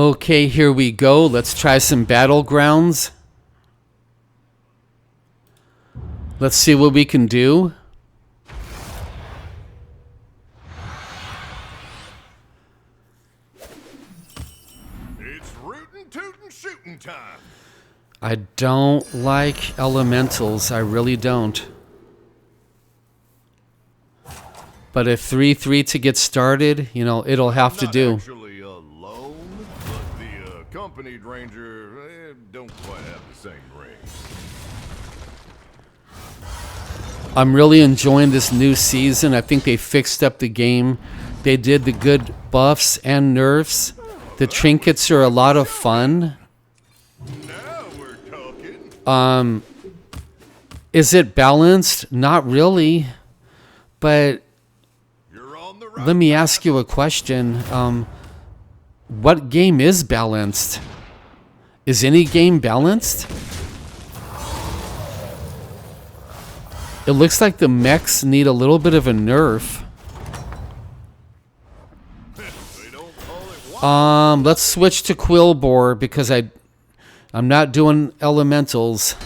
Okay, here we go. Let's try some Battlegrounds. Let's see what we can do. It's rootin' tootin' shooting time. I don't like elementals. I really don't. But if 3-3 to get started, you know, it'll have to do. Actually alone, but the accompanied ranger don't quite have the same ring. I'm really enjoying this new season. I think they fixed up the game. They did the good buffs and nerfs. The trinkets are a lot of fun. Now we're talking. Is it balanced? Not really. But You're on the right. let me ask you a question. What game is balanced? Is any game balanced? It looks like the mechs need a little bit of a nerf. They don't call it Let's switch to Quillbore because I'm not doing elementals.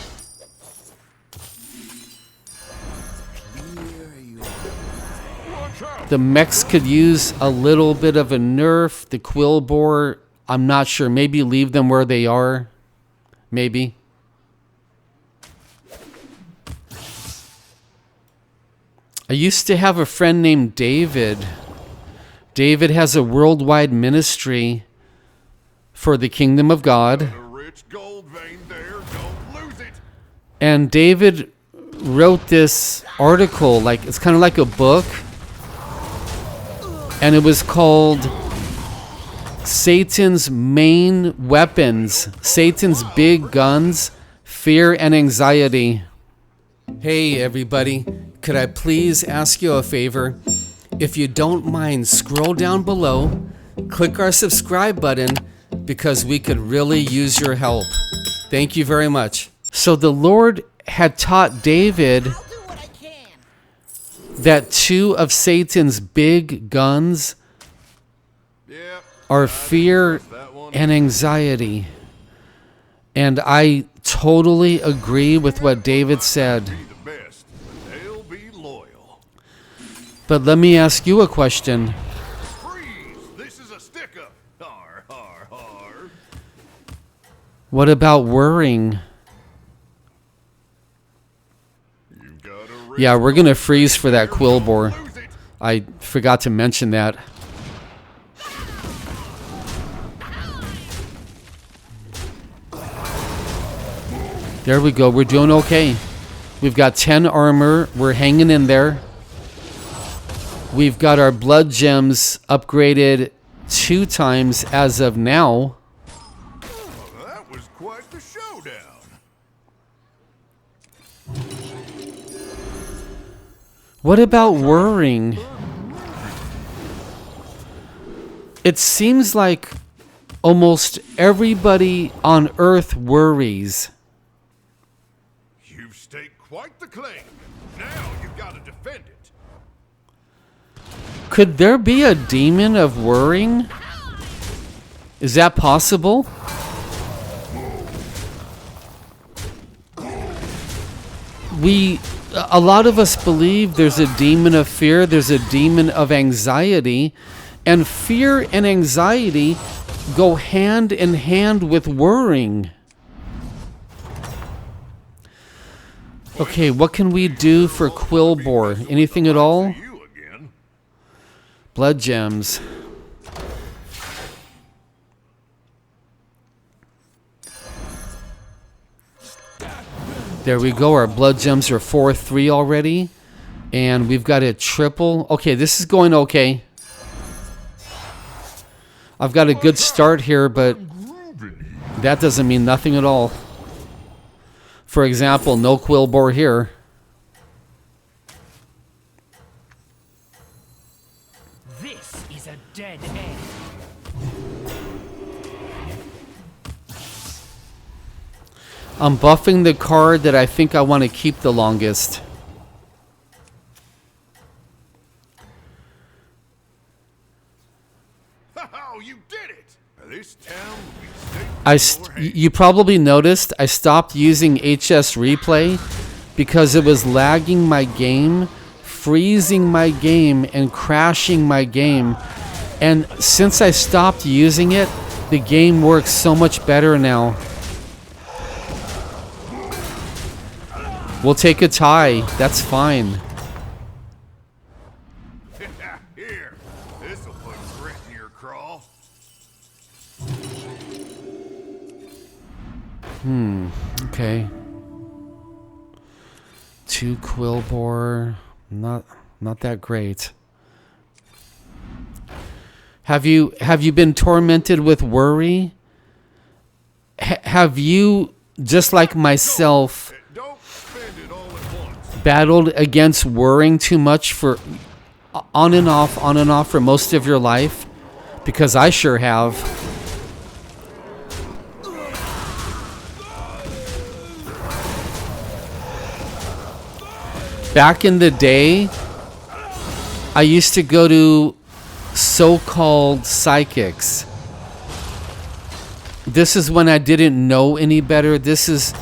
watch out. The mechs could use a little bit of a nerf. The Quillbore, I'm not sure. Maybe leave them where they are. Maybe. I used to have a friend named David. David has a worldwide ministry for the kingdom of God. A rich gold vein there, don't lose it. And David wrote this article, like it's kind of like a book. And it was called Satan's Main Weapons, Satan's Big Guns, Fear and Anxiety. Hey everybody, could I please ask you a favor? If you don't mind, scroll down below, click our subscribe button because we could really use your help. Thank you very much. So the Lord had taught David that two of Satan's big guns Yep. are fear That one. and anxiety. And I totally agree with what David said. Be the best. They'll be loyal. But let me ask you a question. Freeze! This is a stick-up. Har, har, har. What about worrying? You've got a rich Yeah, we're going to freeze for that Quillbore. lose it. I forgot to mention that. There we go. We're doing okay. We've got 10 armor. We're hanging in there. We've got our blood gems upgraded 2 times as of now. That was quite the showdown. What about worrying? It seems like almost everybody on Earth worries. You've staked quite the claim. Now you've got to defend it. Could there be a demon of worrying? Is that possible? A lot of us believe there's a demon of fear, there's a demon of anxiety, and fear and anxiety go hand in hand with worrying. Okay, what can we do for Quillbore? Anything at all? You again. Blood gems. There we go. Our blood gems are 4-3 already. And we've got a triple. Okay, this is going okay. I've got a good start here, but that doesn't mean nothing at all. For example, no Quillbore here. This is a dead end. I'm buffing the card that I think I want to keep the longest. Oh, you did it! This town will be safe. You probably noticed I stopped using HS Replay because it was lagging my game, freezing my game, and crashing my game. And since I stopped using it, the game works so much better now. We'll take a tie. That's fine. Here, this'll put grit in your craw. Okay. 2 Quillbore. Not that great. Have you been tormented with worry? Have you, just like myself, Don't spend it all at once. battled against worrying too much for on and off for most of your life? Because I sure have. Back in the day, I used to go to so-called psychics. This is when I didn't know any better. This is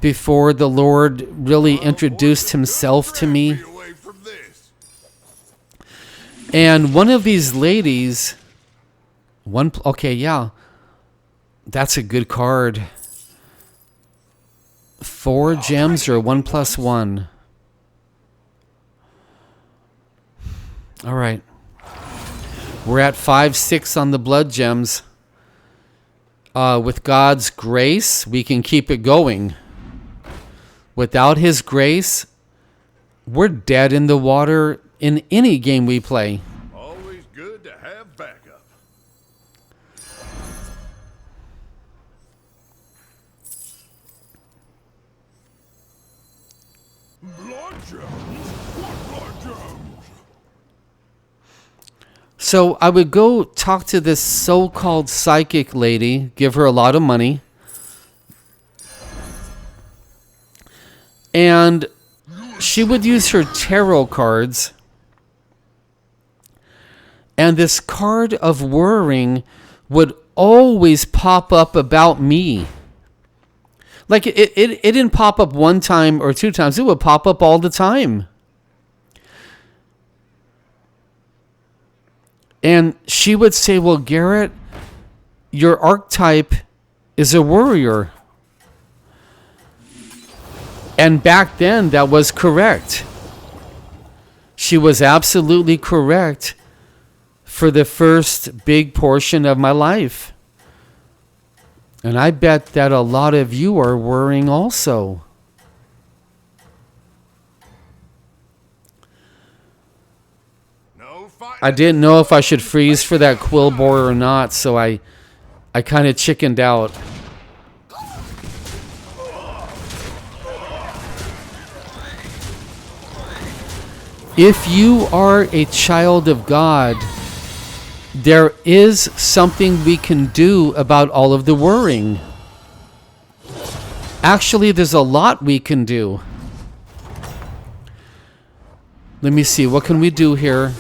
before the Lord really introduced himself to me. Be away from this. And one of these ladies, okay, yeah, that's a good card. 4 gems or 1+1. All right. We're at 5-6 on the blood gems. With God's grace, we can keep it going. Without his grace, we're dead in the water in any game we play. Always good to have backup. Blood gems? What blood gems? So I would go talk to this so-called psychic lady, give her a lot of money. And she would use her tarot cards. And this card of worrying would always pop up about me. Like it didn't pop up one time or 2 times. It would pop up all the time. And she would say, well, Garrett, your archetype is a warrior. And back then, that was correct. She was absolutely correct for the first big portion of my life. And I bet that a lot of you are worrying also. I didn't know if I should freeze for that Quillbore or not, so I kind of chickened out. If you are a child of God, there is something we can do about all of the worrying. Actually, there's a lot we can do. Let me see, what can we do here?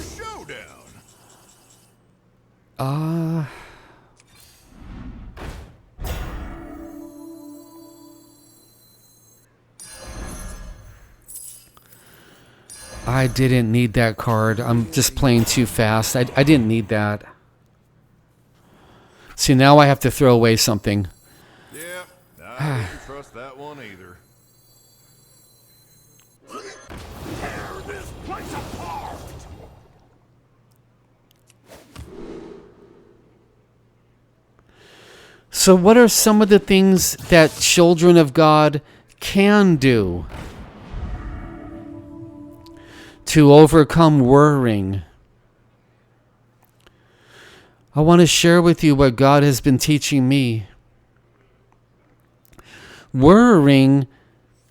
I didn't need that card. I'm just playing too fast. I didn't need that. See, now I have to throw away something. Yeah, I didn't trust that one either. Tear this place apart! So what are some of the things that children of God can do to overcome worrying? I want to share with you what God has been teaching me. Worrying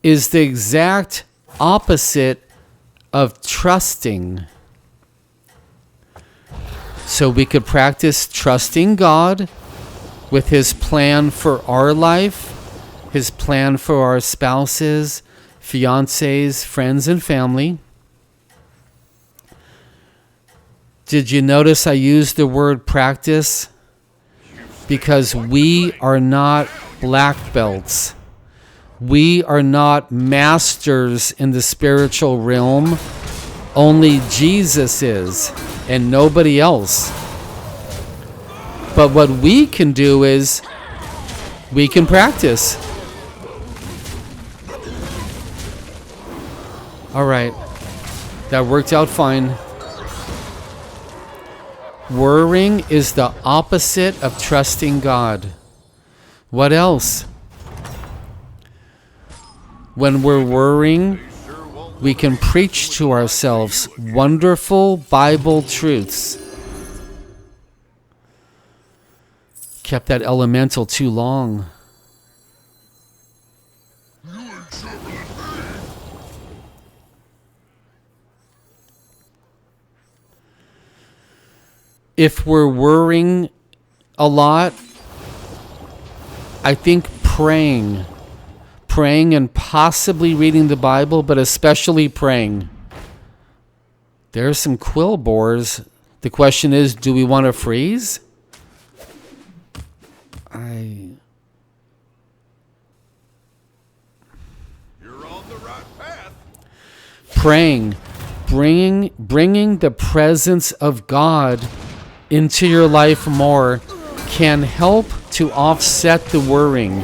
is the exact opposite of trusting. So we could practice trusting God with his plan for our life, his plan for our spouses, fiancés, friends, and family. Did you notice I used the word practice? Because we are not black belts. We are not masters in the spiritual realm. Only Jesus is, and nobody else. But what we can do is we can practice. All right. That worked out fine. Worrying is the opposite of trusting God. What else? When we're worrying, we can preach to ourselves wonderful Bible truths. Kept that elemental too long. If we're worrying a lot, I think praying and possibly reading the Bible, but especially praying. There's some quill bores. The question is, do we want to freeze? You're on the right path. Praying, bringing the presence of God into your life more can help to offset the worrying.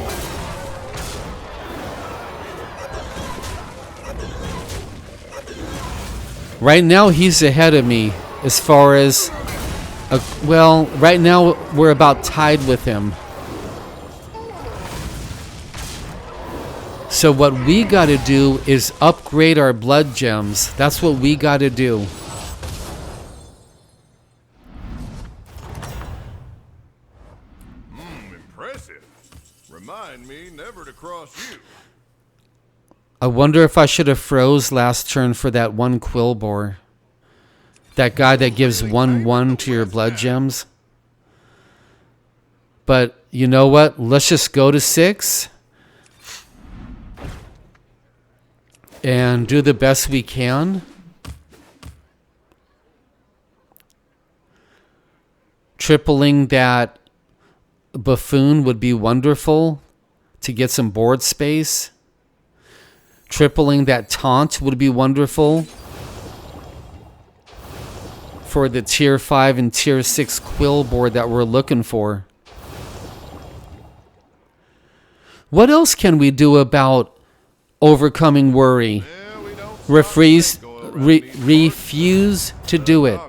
Right now, he's ahead of me as far as, right now we're about tied with him. So what we got to do is upgrade our blood gems. That's what we got to do. Impressive. Remind me never to cross you. I wonder if I should have froze last turn for that one quill bore. That guy that gives 1/1 to your blood gems. But you know what? Let's just go to 6. And do the best we can. Tripling that buffoon would be wonderful to get some board space. Tripling that taunt would be wonderful for the tier 5 and tier 6 quill board that we're looking for. What else can we do about overcoming worry? Refuse to do it.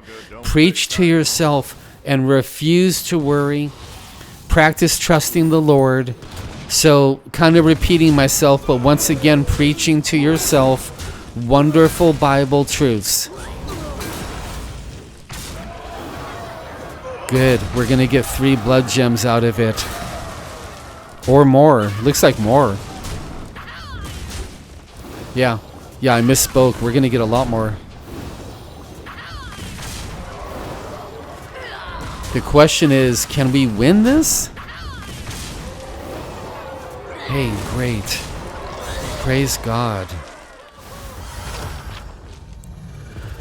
Preach to yourself and refuse to worry. Practice trusting the Lord. So, kind of repeating myself, but once again, preaching to yourself wonderful Bible truths. Good. We're going to get 3 blood gems out of it. Or more. Looks like more. Yeah, I misspoke. We're going to get a lot more. The question is, can we win this? Hey, great. Praise God.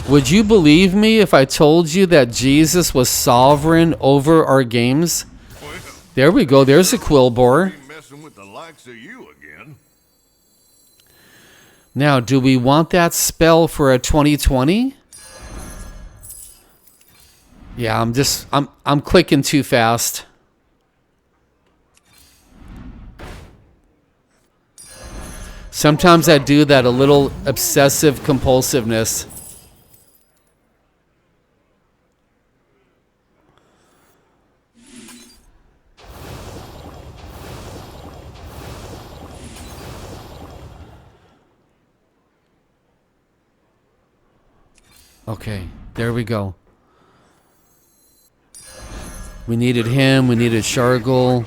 Would you believe me if I told you that Jesus was sovereign over our games? There we go. There's a quill bore. Messing with the likes of you again. Now, do we want that spell for a 2020? Yeah, I'm clicking too fast. Sometimes I do that, a little obsessive compulsiveness. Okay, there we go. We needed him, we needed Shargle.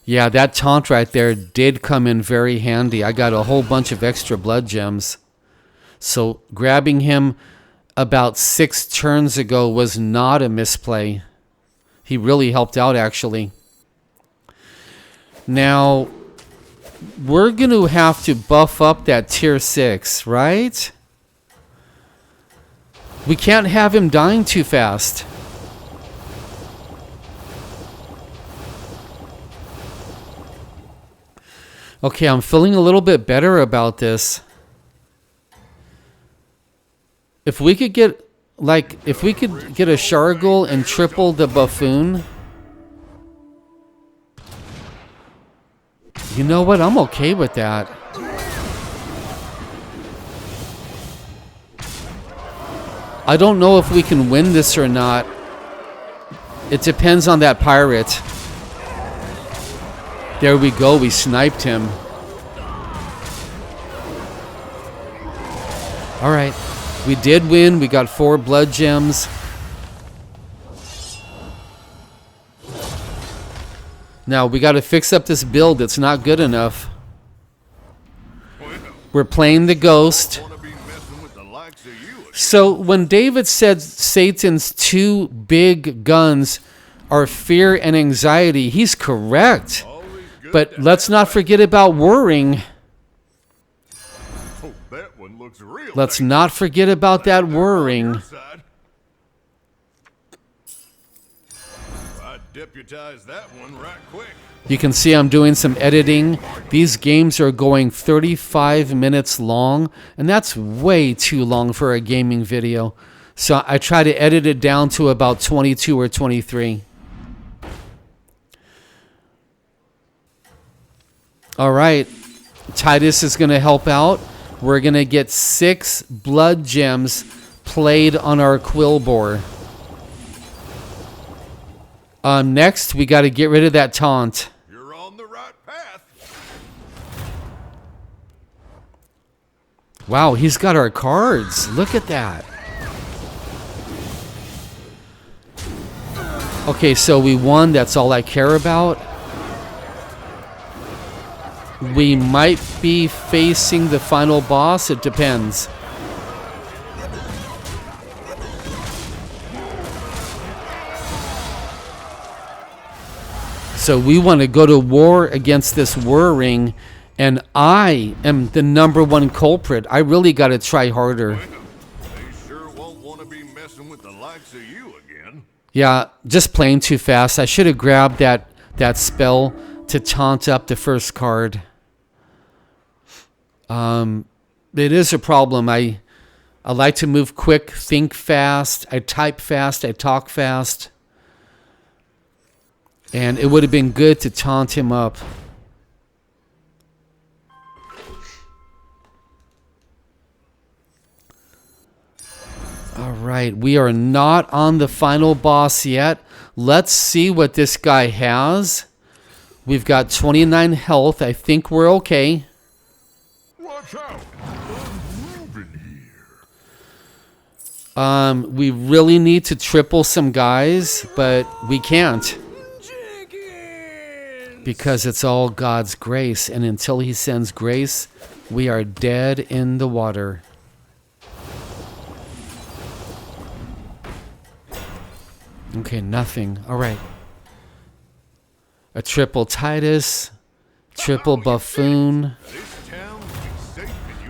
Yeah, that taunt right there did come in very handy. I got a whole bunch of extra blood gems. So grabbing him about 6 turns ago was not a misplay. He really helped out, actually. Now, we're going to have to buff up that tier 6, right? We can't have him dying too fast. Okay, I'm feeling a little bit better about this. If we could get, like, if we could get a Shargle and triple the Buffoon. You know what? I'm okay with that. I don't know if we can win this or not. It depends on that pirate. There we go. We sniped him. All right. We did win. We got 4 blood gems. Now, we got to fix up this build. It's not good enough. We're playing the ghost. So when David said Satan's 2 big guns are fear and anxiety, he's correct. But let's not forget about worrying. Let's not forget about that worrying. I deputized that one right quick. You can see I'm doing some editing. These games are going 35 minutes long, and that's way too long for a gaming video. So I try to edit it down to about 22 or 23. All right, Titus is going to help out. We're going to get 6 blood gems played on our quill boar. Next, we got to get rid of that taunt. You're on the right path. Wow, he's got our cards. Look at that. Okay, so we won. That's all I care about. We might be facing the final boss. It depends. So we want to go to war against this whirring, and I am the #1 culprit. I really got to try harder. They sure won't want to be messing with the likes of you again. Yeah, just playing too fast. I should have grabbed that spell to taunt up the first card. It is a problem. I like to move quick, think fast. I type fast. I talk fast. And it would have been good to taunt him up. All right, we are not on the final boss yet. Let's see what this guy has. We've got 29 health. I think we're okay. Watch out. We really need to triple some guys, but we can't. Because it's all God's grace, and until he sends grace, we are dead in the water. Okay, nothing. All right. A triple Titus, triple Buffoon.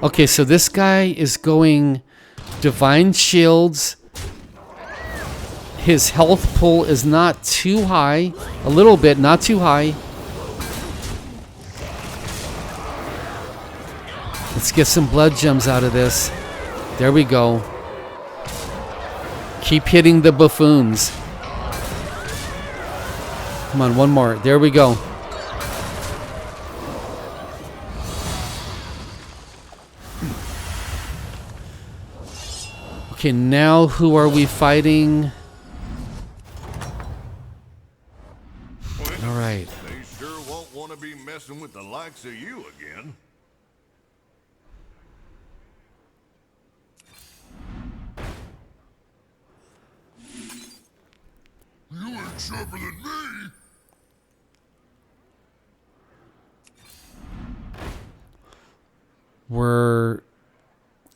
Okay, so this guy is going Divine Shields. His health pool is not too high. A little bit, not too high. Let's get some blood gems out of this. There we go. Keep hitting the buffoons. Come on, one more. There we go. Okay, now who are we fighting? All right. They sure won't want to be messing with the likes of you again. You ain't sharper than me. We're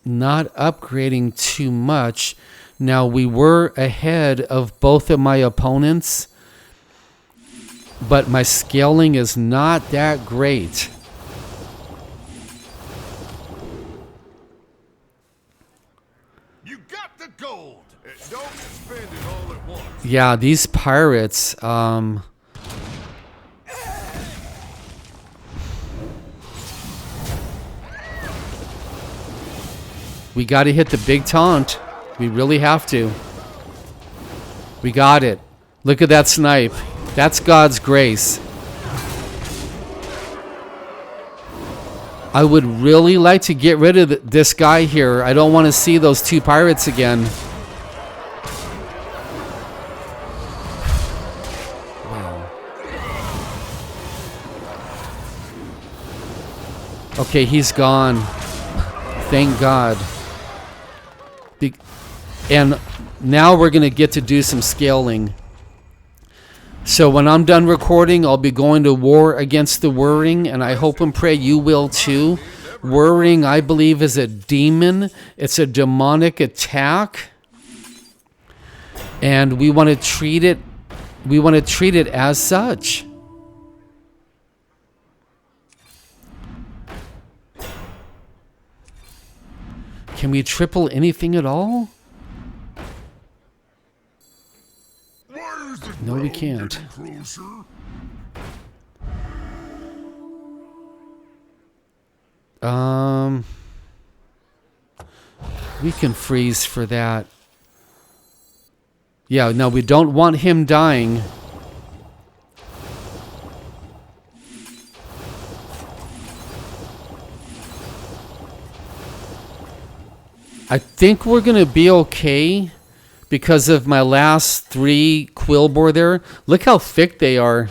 not upgrading too much. Now, we were ahead of both of my opponents, but my scaling is not that great. You got to the gold. Don't spend it all at once. Yeah, these pirates, we got to hit the big taunt. We really have to. We got it. Look at that snipe. That's God's grace. I would really like to get rid of this guy here. I don't want to see those two pirates again. Wow. Okay, he's gone. Thank God. And now we're going to get to do some scaling. So when I'm done recording, I'll be going to war against the Whirring, and I hope and pray you will too. Whirring, I believe, is a demon. It's a demonic attack. And we want to treat it as such. Can we triple anything at all? No, we can't. We can freeze for that. Yeah, no, we don't want him dying. I think we're gonna be okay because of my last 3 Quillbore there. Look how thick they are.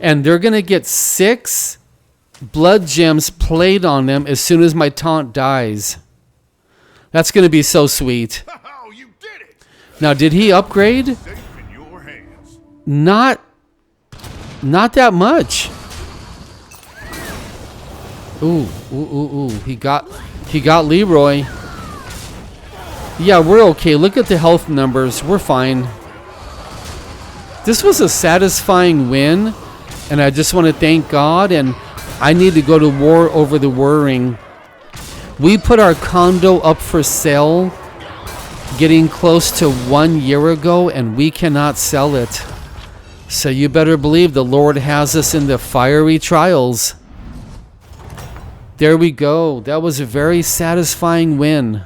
And they're gonna get 6 blood gems played on them as soon as my taunt dies. That's gonna be so sweet. Oh, you did it. Now, did he upgrade? Safe in your hands. Not that much. Ooh. He got Leroy. Yeah, we're okay. Look at the health numbers. We're fine. This was a satisfying win, and I just want to thank God, and I need to go to war over the Whirring. We put our condo up for sale getting close to 1 year ago, and we cannot sell it. So you better believe the Lord has us in the fiery trials. There we go. That was a very satisfying win.